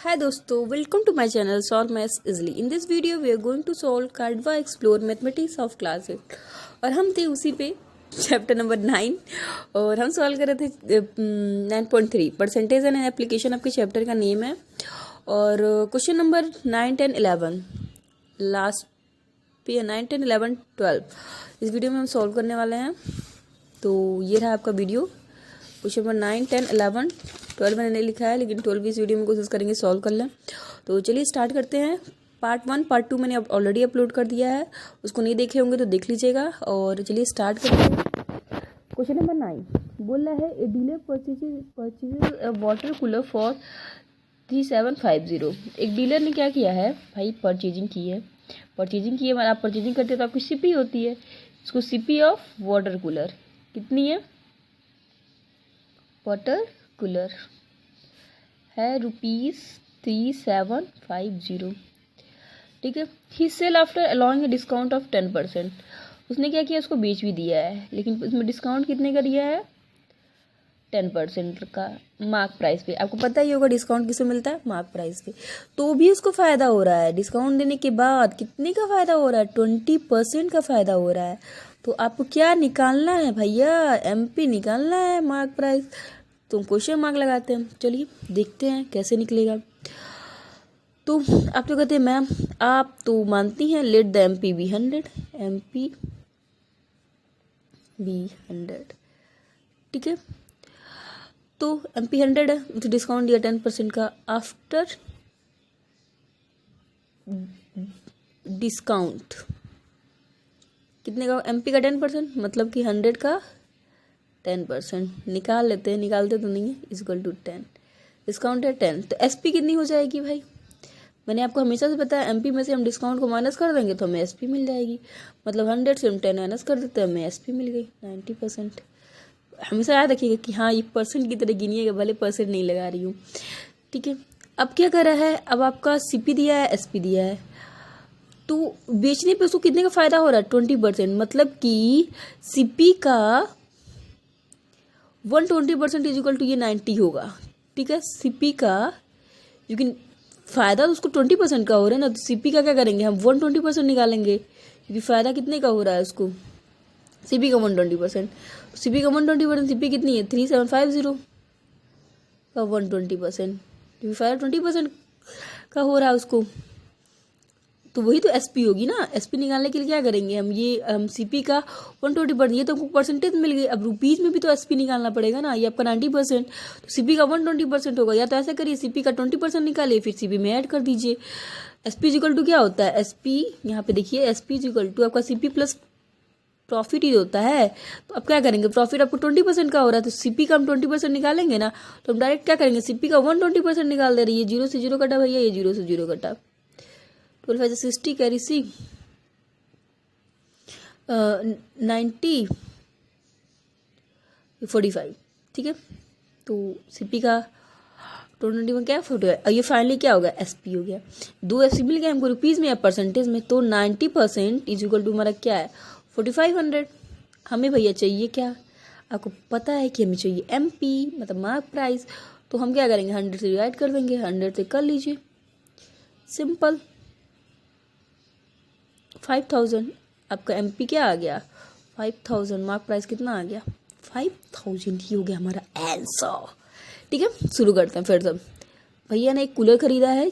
Hi दोस्तों, welcome to my channel Solve Maths Easily. In this video we are going to solve Canva Explore Mathematics of Class 8 और हम थे उसी पे chapter number 9 और हम सॉल्व कर रहे थे 9.3 परसेंटेज एंड एप्लीकेशन आपके चैप्टर का नेम है। और क्वेश्चन नंबर 9, 10, 11 लास्ट पे 9, 10, 11, 12 इस वीडियो में हम सॉल्व करने वाले हैं। तो ये रहा आपका वीडियो। क्वेश्चन नंबर 9, 10, 11, 12 मैंने नहीं लिखा है, लेकिन 12 इस वीडियो में कोशिश करेंगे सॉल्व कर लें। तो चलिए स्टार्ट करते हैं। पार्ट 1 पार्ट 2 मैंने ऑलरेडी अपलोड कर दिया है, उसको नहीं देखे होंगे तो देख लीजिएगा। और चलिए स्टार्ट करते हैं। क्वेश्चन नंबर 9 बोल रहा है a dealer purchases water cooler for 3750। एक डीलर ने क्या किया है भाई, परचेजिंग की है। आप परचेजिंग करते हैं तो आपकी सीपी होती है। इसको सीपी ऑफ वाटर कूलर कितनी है, वाटर कूलर है ₹3750। ठीक है। He sell after allowing a discount of 10%। उसने क्या किया, उसको बेच भी दिया है, लेकिन उसमें डिस्काउंट कितने का दिया है, 10% का मार्क प्राइस पे। आपको पता ही होगा डिस्काउंट किसे मिलता है, मार्क प्राइस पे। तो भी उसको फ़ायदा हो रहा है। डिस्काउंट देने के बाद कितने का फ़ायदा हो रहा है, 20% का फ़ायदा हो रहा है। तो आपको क्या निकालना है भैया, एमपी निकालना है, मार्क प्राइस। तो हम क्वेश्चन मार्क लगाते हैं। चलिए देखते हैं कैसे निकलेगा। तो आप तो कहते हैं मैम आप तो मानती हैं let the MP be 100, MP be 100। ठीक है। तो एमपी 100 है, तो डिस्काउंट दिया 10% का। आफ्टर डिस्काउंट कितने का, एमपी का 10%, मतलब कि 100 का 10% निकाल लेते हैं। निकालते तो नहीं है, इक्वल टू 10। डिस्काउंट है 10, तो एसपी कितनी हो जाएगी भाई। मैंने आपको हमेशा से बताया एमपी में से हम डिस्काउंट को माइनस कर देंगे तो हमें एसपी मिल जाएगी। मतलब 100 से हम 10 माइनस कर देते हैं, हमें एसपी मिल गई 90%। हमेशा याद रखिएगा कि हाँ ये परसेंट की तरह गिनिएगा, भले परसेंट नहीं लगा रही हूँ। ठीक है। अब क्या करा है, अब आपका सीपी दिया है, एसपी दिया है, तो बेचने पे उसको कितने का फ़ायदा हो रहा है, 20%। मतलब कि सीपी का 120% इज इक्वल टू ये 90 होगा। ठीक है। सीपी का लेकिन फ़ायदा तो उसको 20% का हो रहा है ना, तो सीपी का क्या करेंगे हम, 120% निकालेंगे, क्योंकि फ़ायदा कितने का हो रहा है उसको, सीपी का 120%। सीपी का 120%, सीपी कितनी है 3750 का 120%, क्योंकि फ़ायदा 20% का हो रहा है उसको। तो वही तो एसपी होगी ना। एसपी निकालने के लिए क्या करेंगे हम, ये हम सीपी का 120%, ये तो हमको परसेंटेज मिल गई। अब रुपीज़ में भी तो एसपी निकालना पड़ेगा ना। ये आपका 90%, तो सीपी का 120% होगा। या तो ऐसा करिए सीपी का 20% निकालिए, फिर सीपी में ऐड कर दीजिए। एसपी इक्वल टू क्या होता है, एसपी यहाँ पे देखिए, एसपी इक्वल टू आपका सीपी प्लस प्रॉफिट ही होता है। तो अब क्या करेंगे, प्रॉफिट आपको 20% का हो रहा है, तो सीपी का हम 20% निकालेंगे ना। तो हम डायरेक्ट क्या करेंगे, सीपी का 120% निकाल दे रही है। 0 से 0 कटा भैया, ये 0 से 0 कटा। 12 60 कैरी सी 90 45। ठीक है। तो सीपी का 291 क्या है, 45। और ये फाइनली क्या हो गया, एसपी हो गया। दो एसपी मिल गया हमको रुपीज़ में या परसेंटेज में। तो 90% इज इक्वल टू हमारा क्या है, 4500। हमें भैया चाहिए क्या, आपको पता है कि हमें चाहिए एमपी मतलब मार्क प्राइस। तो हम क्या करेंगे, 100 से डिवाइड कर देंगे, 100 से कर लीजिए, सिंपल। 5000 आपका एमपी क्या आ गया, 5000। मार्क प्राइस कितना आ गया, 5000 ही हो गया हमारा आंसर। ठीक है। शुरू करते हैं फिर। सब भैया ने एक कूलर खरीदा है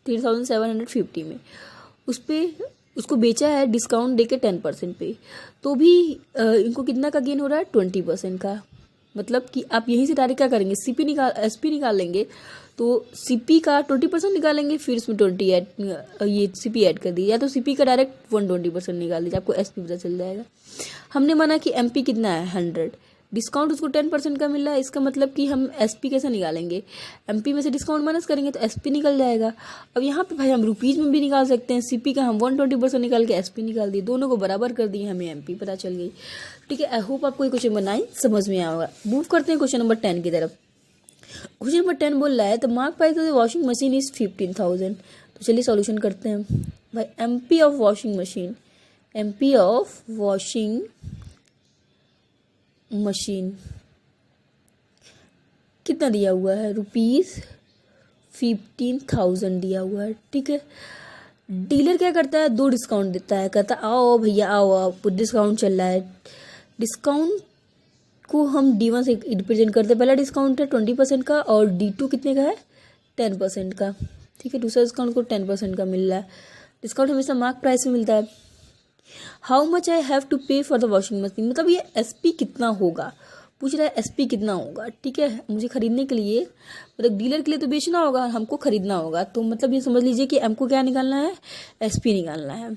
3750 में, उस पर उसको बेचा है डिस्काउंट देके 10% पे। तो भी इनको कितना का गेन हो रहा है, 20% का। मतलब कि आप यहीं से डायरेक्ट क्या करेंगे, सीपी निकाल एसपी निकाल लेंगे। तो सीपी का 20% निकालेंगे, फिर इसमें 20 ऐड, ये सीपी ऐड कर दीजिए। या तो सीपी का डायरेक्ट 120% निकाल दीजिए, आपको एसपी पता चल जाएगा। हमने माना कि एमपी कितना है 100, डिस्काउंट उसको 10% का मिल रहा है। इसका मतलब कि हम एसपी कैसे निकालेंगे, एमपी में से डिस्काउंट माइनस करेंगे तो एसपी निकल जाएगा। अब यहाँ पे भाई हम रुपीज़ में भी निकाल सकते हैं। सीपी का हम 120% निकाल के एसपी निकाल दिए, दोनों को बराबर कर दिए, हमें एमपी पता चल गई। ठीक है। आई होप आपको ये क्वेश्चन नंबर 9 समझ में आया होगा। मूव करते हैं क्वेश्चन नंबर 10 की तरफ। क्वेश्चन नंबर 10 बोल रहा है the mark price of the washing machine is 15,000। तो चलिए सॉल्यूशन करते हैं भाई। MP of washing machine, MP of washing machine कितना दिया हुआ है, 15,000 दिया हुआ है, ठीक है। डीलर क्या करता है, 2 डिस्काउंट देता है, कहता आओ भैया आओ आओ डिस्काउंट चल रहा है। डिस्काउंट को हम D1 से रिप्रेजेंट करते हैं। पहला डिस्काउंट है 20% का और D2 कितने का है, 10% का, ठीक है। दूसरा डिस्काउंट को 10% का मिल रहा है। डिस्काउंट हमेशा मार्क प्राइस में मिलता है। How much I have to pay for the washing machine, मतलब ये SP कितना होगा, पूछ रहा है SP कितना होगा, ठीक है। मुझे खरीदने के लिए, मतलब डीलर के लिए तो बेचना होगा, हमको खरीदना होगा, तो मतलब ये समझ लीजिए कि हमको क्या निकालना है, SP निकालना है।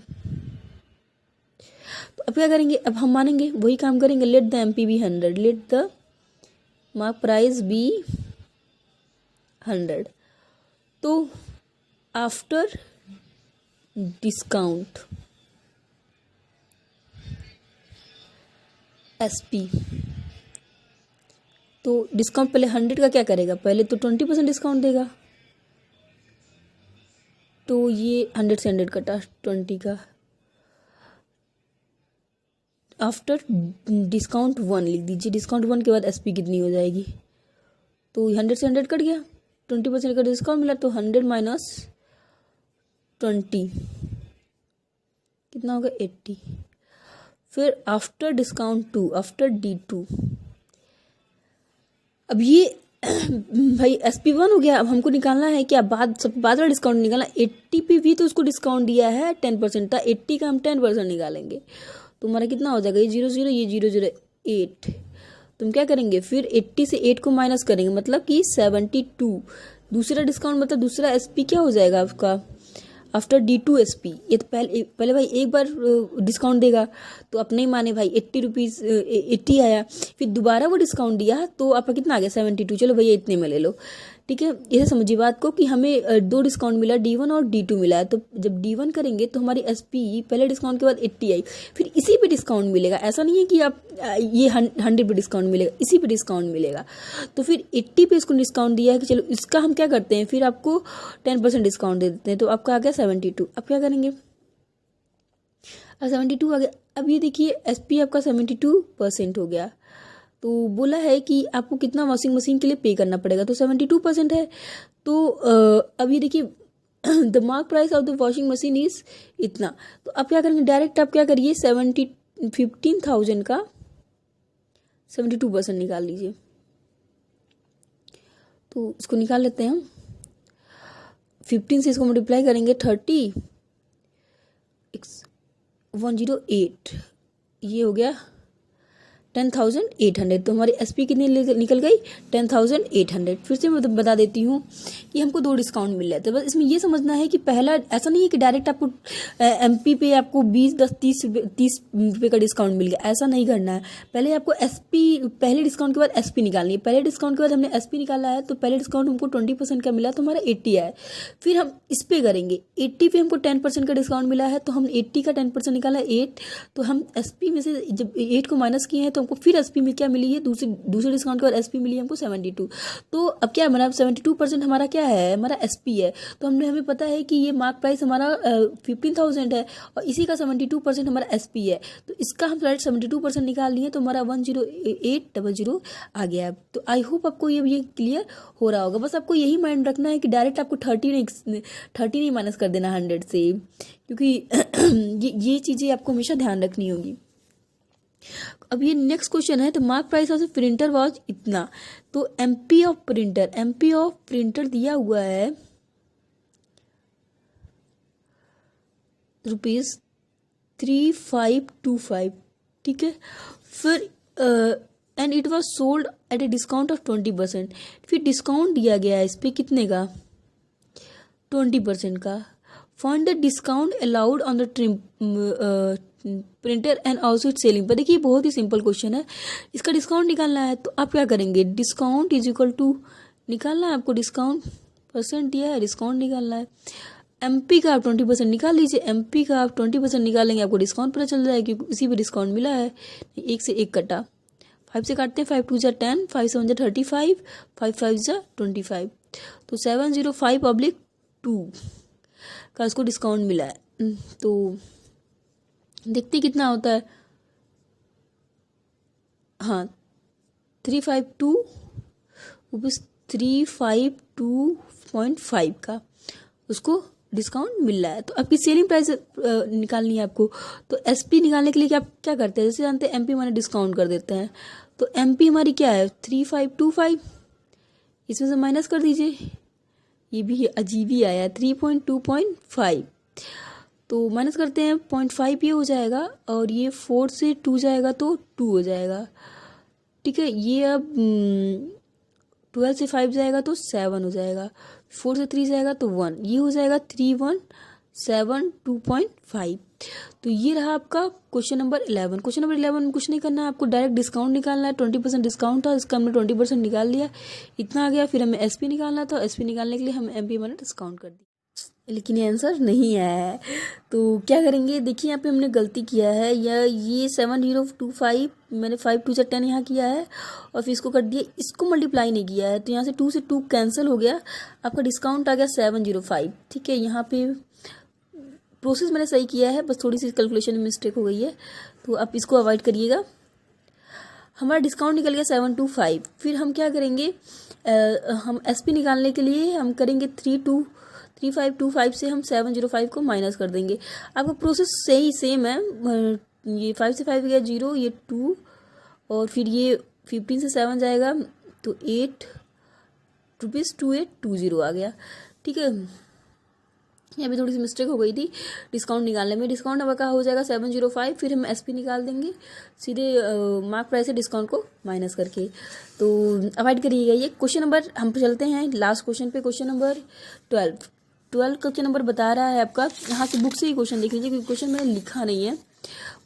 तो अब क्या करेंगे, अब हम मानेंगे वही काम करेंगे। Let the MP be 100, let the mark price be 100। तो आफ्टर डिस्काउंट SP, तो डिस्काउंट पहले 100 का क्या करेगा, पहले तो 20% डिस्काउंट देगा, तो ये 100 से 100 कटा 20 का। आफ्टर डिस्काउंट 1 लिख दीजिए, डिस्काउंट 1 के बाद SP कितनी हो जाएगी, तो 100 से 100 कट गया, 20% का डिस्काउंट मिला, तो 100 माइनस 20 कितना होगा, 80। फिर आफ्टर डिस्काउंट 2, आफ्टर D2, अब ये भाई SP1 हो गया। अब हमको निकालना है क्या, बाद वाला डिस्काउंट निकालना। 80 पे भी तो उसको डिस्काउंट दिया है, 10% था, 80 का हम 10% निकालेंगे, तो हमारा कितना हो जाएगा, ये 0 ये 0 8। तुम क्या करेंगे, फिर 80 से 8 को माइनस करेंगे, मतलब कि 72। दूसरा डिस्काउंट मतलब दूसरा SP क्या हो जाएगा आपका, आफ्टर D2 SP। ये तो पहले भाई एक बार डिस्काउंट देगा, तो अपने ही माने भाई 80 रुपीज़ 80 आया, फिर दोबारा वो डिस्काउंट दिया तो आपका कितना आ गया, 72। चलो भैया इतने में ले लो, ठीक है। इसे समझिए बात को कि हमें 2 डिस्काउंट मिला, D1 और D2 मिला है। तो जब D1 करेंगे तो हमारी SP पहले डिस्काउंट के बाद 80 आई, फिर इसी पे डिस्काउंट मिलेगा। ऐसा नहीं है कि आप ये 100 पे डिस्काउंट मिलेगा, इसी पे डिस्काउंट मिलेगा। तो फिर 80 पे इसको डिस्काउंट दिया है कि चलो इसका हम क्या करते हैं, फिर आपको 10% डिस्काउंट दे देते हैं, तो आपका आ गया 72। अब क्या करेंगे, अब 72 आ गया। अब ये देखिए SP आपका 72% हो गया। तो बोला है कि आपको कितना वॉशिंग मशीन के लिए पे करना पड़ेगा, तो 72% है। तो अब ये देखिए the mark price of the washing machine is इतना। तो अब क्या करेंगे, डायरेक्ट आप क्या करिए, 15,000 का 72% निकाल लीजिए। तो इसको निकाल लेते हैं हम, 15 से इसको मल्टीप्लाई करेंगे, 30 108, ये हो गया 10,800। तो हमारी SP कितनी निकल गई, 10,800। फिर से मैं बता देती हूँ कि हमको 2 डिस्काउंट मिल रहे थे। बस इसमें ये समझना है कि पहला ऐसा नहीं है कि डायरेक्ट आपको MP पे आपको 20 10 30 रुपये का डिस्काउंट मिल गया, ऐसा नहीं करना है। पहले आपको SP, पहले डिस्काउंट के बाद SP निकालनी है। पहले डिस्काउंट के बाद हमने SP निकाला है, तो पहले डिस्काउंट हमको 20% का मिला, तो हमारा 80 है। फिर हम इस पे करेंगे, 80 पे हमको 10% का डिस्काउंट मिला है, तो हम 80 का 10% निकाला 8। तो हम SP में से जब 8 को माइनस किए हैं, तो हमको फिर SP में क्या मिली है, दूसरे डिस्काउंट के बाद SP मिली है हमको 72। तो अब क्या बना, 72% हमारा क्या है, हमारा SP है। तो हमें पता है कि ये मार्क प्राइस हमारा 15,000 है, और इसी का 72% हमारा SP है। तो इसका हम 72% निकाल लिए, तो हमारा 10800 आ गया। तो आई होप आपको ये क्लियर हो रहा होगा। बस आपको यही माइंड रखना है कि डायरेक्ट आपको 30 नहीं माइनस कर देना 100 से, क्योंकि ये चीज़ें आपको हमेशा ध्यान रखनी होगी। अब ये नेक्स्ट क्वेश्चन है, तो mark price of printer was इतना। तो MP ऑफ प्रिंटर दिया हुआ है ₹3525, ठीक है। फिर and it was sold at A discount of 20%। फिर डिस्काउंट दिया गया है इस पर कितने का, 20% का। Find the discount allowed on the printer and also it selling पर। देखिए बहुत ही सिंपल क्वेश्चन है, इसका डिस्काउंट निकालना है। तो आप क्या करेंगे, डिस्काउंट इज इक्वल टू, निकालना है आपको डिस्काउंट, परसेंट दिया है, डिस्काउंट निकालना है। MP का आप 20% निकाल लीजिए, MP का आप 20% निकालेंगे, आपको डिस्काउंट पता चल जाएगा क्योंकि इसी पे डिस्काउंट मिला है। 1 से 1 कटा, 5 से काटते हैं, 5 2 जा 10, 5 7 जा 35, 5 5 जा 25। तो 705/2 का इसको डिस्काउंट मिला है। तो देखते कितना होता है, हाँ 352 ₹352 6.5 का उसको डिस्काउंट मिल रहा है। तो आपकी सेलिंग प्राइस निकालनी है आपको। तो एसपी निकालने के लिए क्या करते हैं, जैसे जानते हैं एमपी माने डिस्काउंट कर देते हैं। तो एमपी हमारी क्या है 3525, इसमें से माइनस कर दीजिए, ये भी अजीब ही आया 3.2.5, तो माइनस करते हैं 0.5 ये हो जाएगा, और ये 4 से 2 जाएगा तो 2 हो जाएगा। ठीक है, ये अब 12 से 5 जाएगा तो 7 हो जाएगा, 4 से 3 जाएगा तो 1, ये हो जाएगा 3172.5। तो ये रहा आपका क्वेश्चन नंबर 11। क्वेश्चन नंबर 11 में कुछ नहीं करना है आपको, डायरेक्ट डिस्काउंट निकालना है। 20% डिस्काउंट था, इसका हमने 20% निकाल लिया, इतना आ गया। फिर हमें एसपी निकालना था, एसपी निकालने के लिए हम एमपी मैंने डिस्काउंट कर दिया, लेकिन ये आंसर नहीं आया है। तो क्या करेंगे, देखिए यहाँ पे हमने गलती किया है, या ये 7025 मैंने 5 2 से 10 यहाँ किया है, और फिर इसको कर दिया, इसको मल्टीप्लाई नहीं किया है, तो यहाँ से 2 से 2 कैंसिल हो गया, आपका डिस्काउंट आ गया 705। ठीक है, यहाँ पे प्रोसेस मैंने सही किया है, बस थोड़ी सी कैलकुलेशन में मिस्टेक हो गई है, तो आप इसको अवॉइड करिएगा। हमारा डिस्काउंट निकल गया 725। फिर हम क्या करेंगे, हम एसपी निकालने के लिए हम करेंगे 3525 से हम 705 को माइनस कर देंगे। आपका प्रोसेस सही सेम है, ये 5 से 5 गया 0, ये 2, और फिर ये 15 से 7 जाएगा तो 8 रुपीज़ 2820 आ गया। ठीक है, यहाँ पे थोड़ी सी मिस्टेक हो गई थी डिस्काउंट निकालने में। डिस्काउंट अब का हो जाएगा 705, फिर हम एसपी निकाल देंगे सीधे मार्क प्राइस से डिस्काउंट को माइनस करके। तो अवॉइड करिएगा ये क्वेश्चन नंबर। हम चलते हैं लास्ट क्वेश्चन पे, क्वेश्चन नंबर 12 क्वेश्चन नंबर बता रहा है आपका, यहाँ से बुक से ही क्वेश्चन देख लीजिए क्योंकि क्वेश्चन मैंने लिखा नहीं है।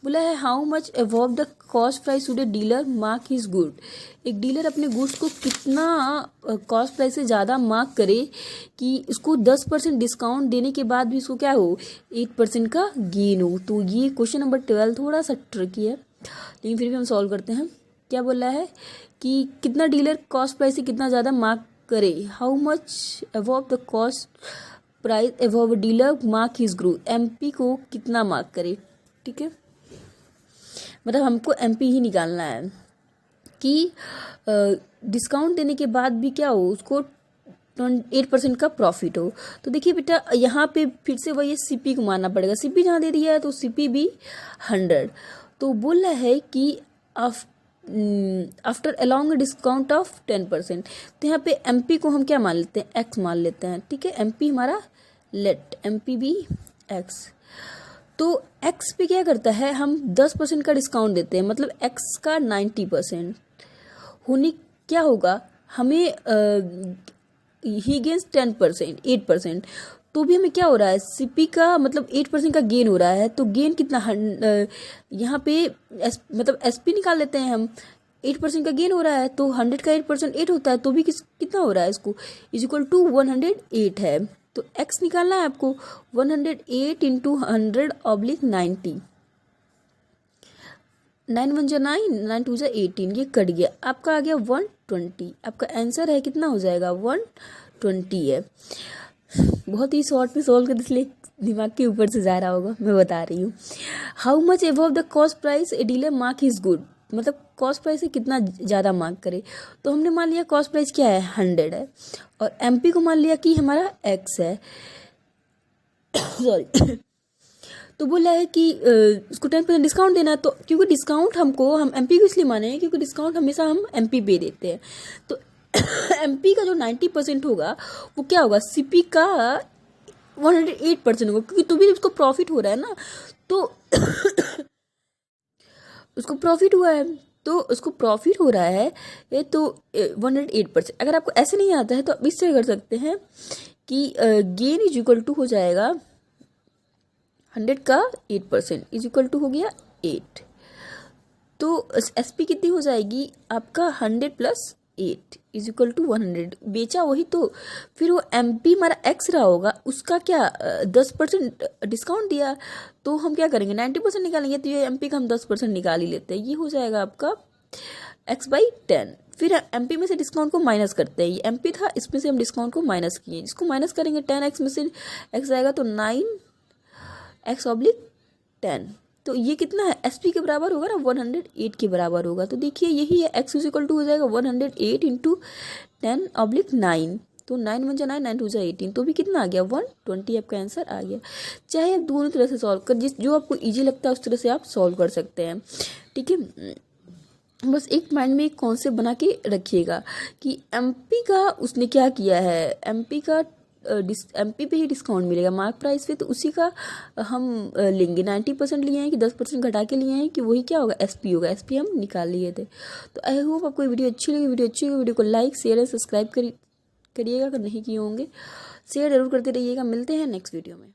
बोला है how much above the cost price should a dealer mark his good. एक डीलर अपने गुड्स को कितना कॉस्ट प्राइस से ज़्यादा मार्क करे कि इसको 10% डिस्काउंट देने के बाद भी इसको क्या हो 8% का गेन हो। तो ये क्वेश्चन नंबर 12 थोड़ा सा ट्रिकी है, लेकिन फिर भी हम सॉल्व करते हैं। क्या बोला है कि कितना डीलर कॉस्ट प्राइस से कितना ज़्यादा मार्क करे, how much above the cost price above dealer mark his good, MP को कितना मार्क करे। ठीक है, मतलब हमको एमपी ही निकालना है कि डिस्काउंट देने के बाद भी क्या हो उसको 8% का प्रॉफिट हो। तो देखिए बेटा यहाँ पे फिर से वही सीपी को मानना पड़ेगा, सीपी जहाँ दे दिया है तो सीपी भी 100। तो बोल रहा है कि आफ्टर अलॉन्ग डिस्काउंट ऑफ 10%, तो यहाँ पे एमपी को हम क्या मान लेते हैं, एक्स मान लेते हैं। ठीक है, एमपी हमारा लेट एमपी भी एक्स। तो x पे क्या करता है, हम 10% का डिस्काउंट देते हैं, मतलब x का 90% होने क्या होगा हमें, ही गेन्स 10% 8%, तो भी हमें क्या हो रहा है सीपी का मतलब 8% का गेन हो रहा है। तो गेन कितना यहाँ पे मतलब एसपी निकाल लेते हैं हम, 8% का गेन हो रहा है तो 100 का 8% 8 होता है, तो भी कितना हो रहा है इसको इज इक्वल टू 108 है। तो x निकालना है आपको 108 इंटू 100/90, 9 1 9 9 2 18, ये कट गया, आपका आ गया 120। आपका आंसर है कितना हो जाएगा 120 है। बहुत ही शॉर्ट में सॉल्व कर, इसलिए दिमाग के ऊपर से जा रहा होगा, मैं बता रही हूँ। How much above the cost price a dealer mark is good, मतलब कॉस्ट प्राइस से कितना ज़्यादा मार्क करे। तो हमने मान लिया कॉस्ट प्राइस क्या है 100 है, और एमपी को मान लिया कि हमारा एक्स है सॉरी। तो बोला है कि इसको 10% डिस्काउंट देना है, तो क्योंकि डिस्काउंट हम एमपी को इसलिए माने हैं क्योंकि डिस्काउंट हमेशा हम एमपी पे देते हैं। तो एमपी का जो 90% होगा वो क्या होगा सीपी का 108% होगा, क्योंकि तो भी उसको प्रॉफिट हो रहा है ना, तो उसको प्रॉफिट हुआ है, तो उसको प्रॉफिट हो रहा है ये तो 108%। अगर आपको ऐसे नहीं आता है तो आप इससे कर सकते हैं कि गेन इज इक्वल टू हो जाएगा 100 का 8% इज इक्वल टू हो गया 8। तो एसपी कितनी हो जाएगी आपका 100 + 8 इज इक्वल टू 100। बेचा वही तो, फिर वो एमपी हमारा एक्स रहा होगा, उसका क्या 10% डिस्काउंट दिया, तो हम क्या करेंगे 90% निकालेंगे, तो ये एमपी का हम 10% निकाल ही लेते हैं। ये हो जाएगा आपका x/10। फिर एमपी में से डिस्काउंट को माइनस करते हैं, ये एमपी था इसमें से हम डिस्काउंट को माइनस किए, इसको माइनस करेंगे 10x में से x आएगा तो 9x/10। तो ये कितना है एसपी के बराबर होगा ना 108 के बराबर होगा। तो देखिए यही है x इज इक्वल टू हो जाएगा 108 इंटू 10/9, तो 9 1 जा 9, 9 2 जा 18, तो भी कितना आ गया 120 आपका आंसर आ गया। चाहे आप दोनों तरह से सॉल्व कर, जो आपको ईजी लगता है उस तरह से आप सॉल्व कर सकते हैं, ठीक है। बस एक माइंड में एक कॉन्सेप्ट बना के रखिएगा कि एमपी का उसने क्या किया है, एमपी का एमपी पे ही डिस्काउंट मिलेगा मार्क प्राइस पे, तो उसी का हम लेंगे। 90% लिए हैं कि 10% घटा के लिए हैं कि वही क्या होगा एसपी होगा, एसपी हम निकाल लिए थे। तो आई होप आपको वीडियो अच्छी लगी। वीडियो को लाइक शेयर एंड सब्सक्राइब करिएगा, अगर नहीं किए होंगे शेयर जरूर करते रहिएगा। मिलते हैं नेक्स्ट वीडियो में।